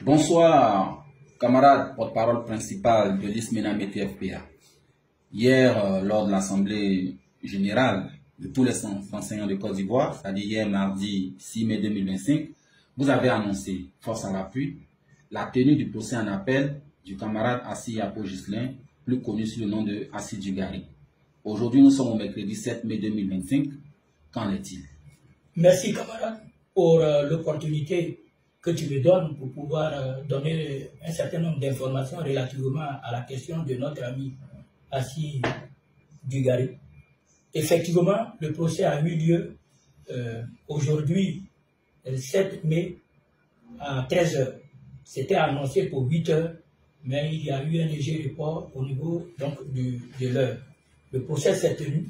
Bonsoir, camarade porte-parole principal de l'ISMENAM TFPA. Hier, lors de l'Assemblée générale de tous les enseignants de Côte d'Ivoire, c'est-à-dire hier mardi 6 mai 2025, vous avez annoncé, force à l'appui, la tenue du procès en appel du camarade Assi Yapo Ghislain, plus connu sous le nom de Assi Dugari. Aujourd'hui, nous sommes au mercredi 7 mai 2025. Qu'en est-il? Merci, camarade, pour l'opportunité que tu me donnes pour pouvoir donner un certain nombre d'informations relativement à la question de notre ami Assi Dugari. Effectivement, le procès a eu lieu aujourd'hui, le 7 mai, à 13 h. C'était annoncé pour 8 h, mais il y a eu un léger report au niveau donc, de l'heure. Le procès s'est tenu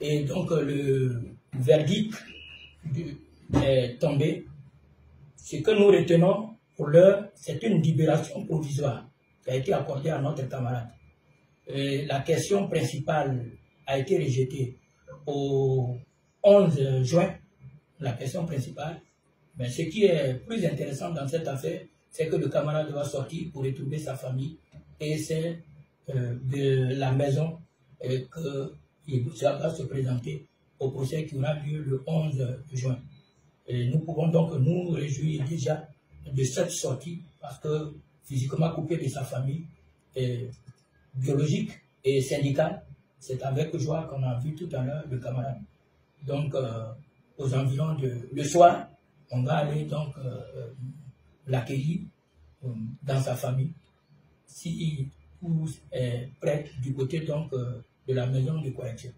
et donc le verdict est tombé. Ce que nous retenons pour l'heure, c'est une libération provisoire qui a été accordée à notre camarade. Et la question principale a été rejetée au 11 juin, la question principale. Mais ce qui est plus intéressant dans cette affaire, c'est que le camarade va sortir pour retrouver sa famille et c'est de la maison qu'il va se présenter au procès qui aura lieu le 11 juin. Et nous pouvons donc nous réjouir déjà de cette sortie parce que physiquement coupé de sa famille, biologique et syndicale, c'est avec joie qu'on a vu tout à l'heure le camarade. Donc aux environs le soir, on va aller donc l'accueillir dans sa famille si tout est prêt du côté donc de la maison de correction.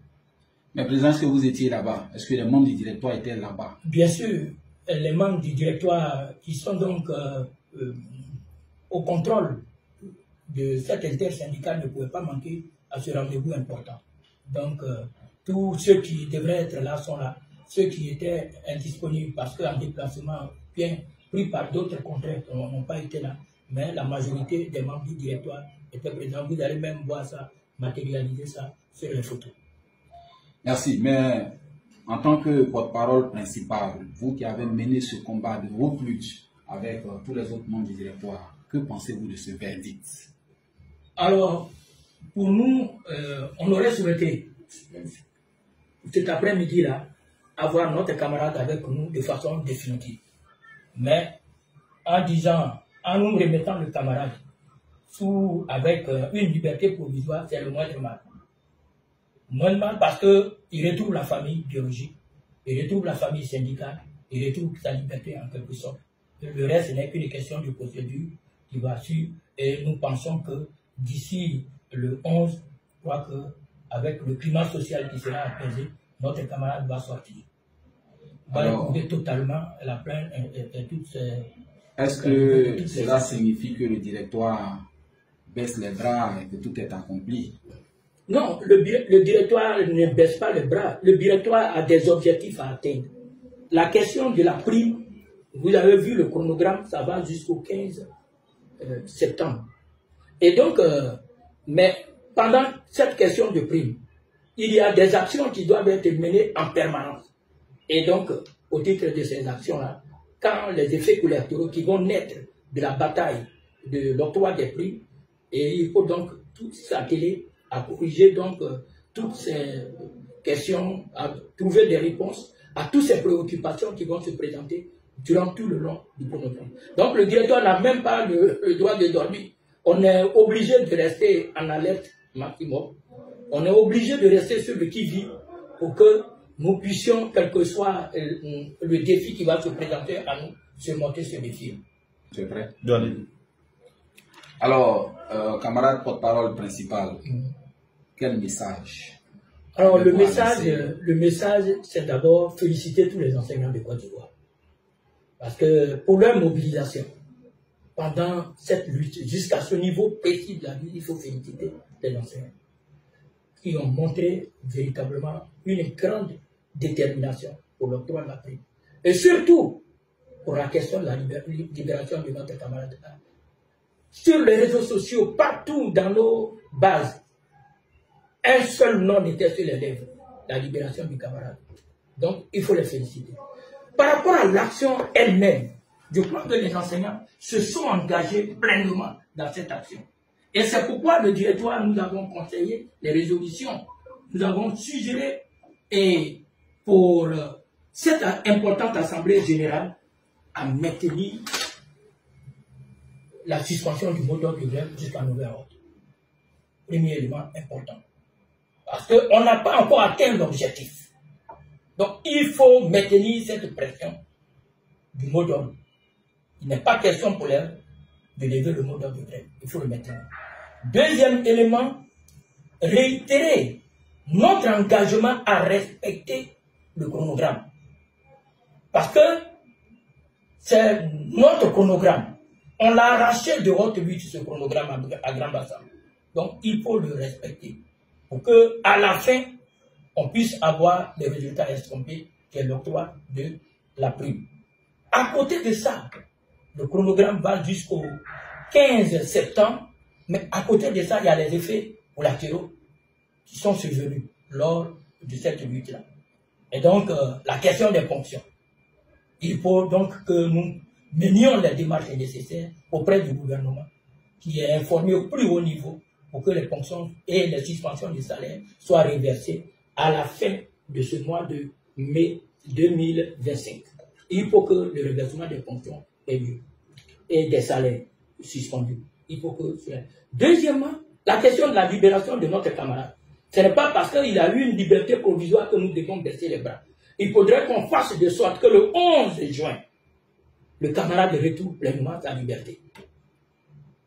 Mais président, est-ce que vous étiez là-bas? Est-ce que les membres du directoire étaient là-bas? Bien sûr, les membres du directoire qui sont donc au contrôle de cette intersyndicale ne pouvaient pas manquer à ce rendez-vous important. Donc, tous ceux qui devraient être là sont là. Ceux qui étaient indisponibles parce qu'en déplacement, bien pris par d'autres contraintes, n'ont pas été là. Mais la majorité des membres du directoire étaient présents. Vous allez même voir ça, matérialiser ça sur les photos. Merci, mais en tant que porte-parole principal, vous qui avez mené ce combat de haute lutte avec tous les autres membres du directoire, que pensez-vous de ce verdict? Alors, pour nous, on aurait souhaité, cet après-midi-là, avoir notre camarade avec nous de façon définitive. Mais en disant, en nous remettant le camarade avec une liberté provisoire, c'est le moindre mal. Moins mal parce qu'il retrouve la famille biologique, il retrouve la famille syndicale, il retrouve sa liberté en quelque sorte. Le reste, ce n'est qu'une question de procédure qui va suivre. Et nous pensons que d'ici le 11, je crois qu'avec le climat social qui sera apaisé, notre camarade va sortir. Va retrouver totalement la plainte et toutes ces... Est-ce que cela signifie que le directoire baisse les bras et que tout est accompli? Non, le directoire ne baisse pas les bras. Le directoire a des objectifs à atteindre. La question de la prime, vous avez vu le chronogramme, ça va jusqu'au 15 septembre. Et donc, mais pendant cette question de prime, il y a des actions qui doivent être menées en permanence. Et donc, au titre de ces actions-là, quand les effets collatéraux qui vont naître de la bataille de l'octroi des primes, et il faut donc tout s'atteler à corriger donc toutes ces questions, à trouver des réponses à toutes ces préoccupations qui vont se présenter durant tout le long du chronogramme. Donc le directeur n'a même pas le droit de dormir. On est obligé de rester en alerte maximum. On est obligé de rester sur le qui-vive pour que nous puissions, quel que soit le défi qui va se présenter à nous, surmonter ce défi. Tu es prêt? Alors, camarade porte-parole principal, quel message? Alors, le message, c'est d'abord féliciter tous les enseignants de Côte d'Ivoire. Parce que pour leur mobilisation, pendant cette lutte, jusqu'à ce niveau précis de la vie, il faut féliciter les enseignants qui ont montré véritablement une grande détermination pour l'octroi de la prime. Et surtout, pour la question de la libération de notre camarade. Sur les réseaux sociaux, partout dans nos bases, un seul nom était sur les lèvres, la libération du camarade. Donc, il faut les féliciter. Par rapport à l'action elle-même, je crois que les enseignants se sont engagés pleinement dans cette action. Et c'est pourquoi le directoire, nous avons conseillé les résolutions, nous avons suggéré, et pour cette importante assemblée générale, à maintenir la suspension du mot d'ordre de grève jusqu'à nouvel ordre. Premier élément important. Parce qu'on n'a pas encore atteint l'objectif. Donc il faut maintenir cette pression du mot d'ordre. Il n'est pas question pour l'air de lever le mot d'ordre de grève. Il faut le maintenir. Deuxième élément, réitérer notre engagement à respecter le chronogramme. Parce que c'est notre chronogramme. On l'a arraché de haute lutte, ce chronogramme à Grand Bassam. Donc, il faut le respecter pour qu'à la fin, on puisse avoir des résultats estompés, qui est l'octroi de la prime. À côté de ça, le chronogramme va jusqu'au 15 septembre, mais à côté de ça, il y a les effets collatéraux qui sont survenus lors de cette lutte-là. Et donc, la question des ponctions. Il faut donc que nous menions les démarches nécessaires auprès du gouvernement, qui est informé au plus haut niveau pour que les ponctions et les suspensions du salaire soient réversées à la fin de ce mois de mai 2025. Il faut que le reversement des ponctions ait lieu et des salaires suspendus. Il faut que cela. Deuxièmement, la question de la libération de notre camarade. Ce n'est pas parce qu'il a eu une liberté provisoire que nous devons baisser les bras. Il faudrait qu'on fasse de sorte que le 11 juin, le camarade retrouve pleinement sa liberté.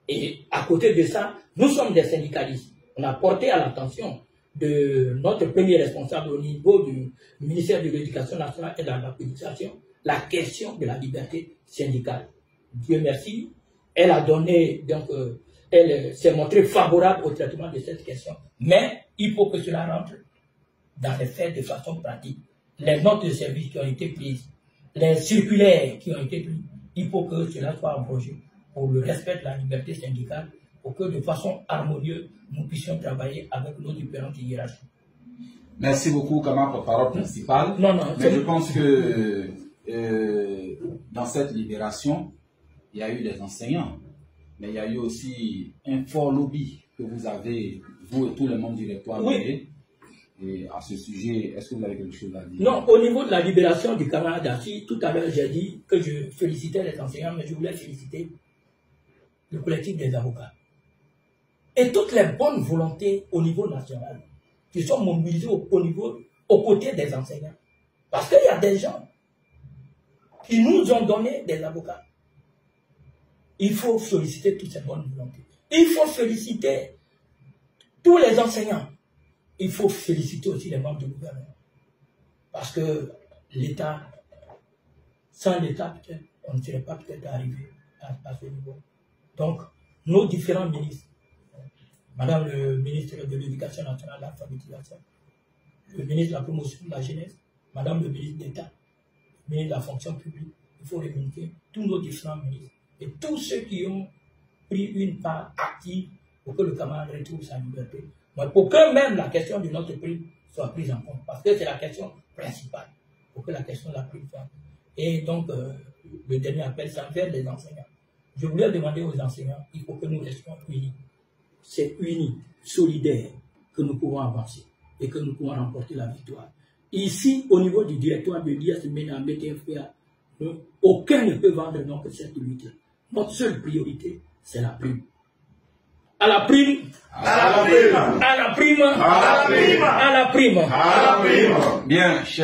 Et à côté de ça, nous sommes des syndicalistes. On a porté à l'attention de notre premier responsable au niveau du ministère de l'Éducation nationale et de la publication la question de la liberté syndicale. Dieu merci, elle a donné, donc, elle s'est montrée favorable au traitement de cette question. Mais il faut que cela rentre dans les faits de façon pratique. Les notes de service qui ont été prises, les circulaires qui ont été prises, il faut que cela soit abrogé pour le respect de la liberté syndicale, pour que de façon harmonieuse, nous puissions travailler avec nos différentes hiérarchies. Merci beaucoup, Kama, pour parole principale. Non, mais je pense que dans cette libération, il y a eu des enseignants, mais il y a eu aussi un fort lobby que vous avez, vous et tous les membres du directoire. Oui. Et à ce sujet, est-ce que vous avez quelque chose à dire? Non, au niveau de la libération du camarade Assi, tout à l'heure j'ai dit que je félicitais les enseignants, mais je voulais féliciter le collectif des avocats. Et toutes les bonnes volontés au niveau national qui sont mobilisées aux côtés des enseignants. Parce qu'il y a des gens qui nous ont donné des avocats. Il faut féliciter toutes ces bonnes volontés. Il faut féliciter tous les enseignants. Il faut féliciter aussi les membres du gouvernement. Parce que l'État, sans l'État, peut-être, on ne serait pas peut-être arrivé à ce niveau. Donc, nos différents ministres, Madame le ministre de l'Éducation nationale, de l'alphabétisation, le ministre de la promotion de la jeunesse, Madame le ministre d'État, le ministre de la fonction publique, il faut remercier tous nos différents ministres et tous ceux qui ont pris une part active pour que le camarade retrouve sa liberté. Mais pour que même la question de notre prime soit prise en compte, parce que c'est la question principale, pour que la question de la prime soit. Et donc, le dernier appel, c'est envers les enseignants. Je voulais demander aux enseignants, il faut que nous restions unis. C'est unis, solidaires, que nous pouvons avancer et que nous pouvons remporter la victoire. Ici, au niveau du directoire de l'IAS MENA MTFPA, aucun ne peut vendre donc cette lutte. Notre seule priorité, c'est la prime. À la prime, à la prime, à la prime, à la prime, à la prime, à la prime. Bien, cher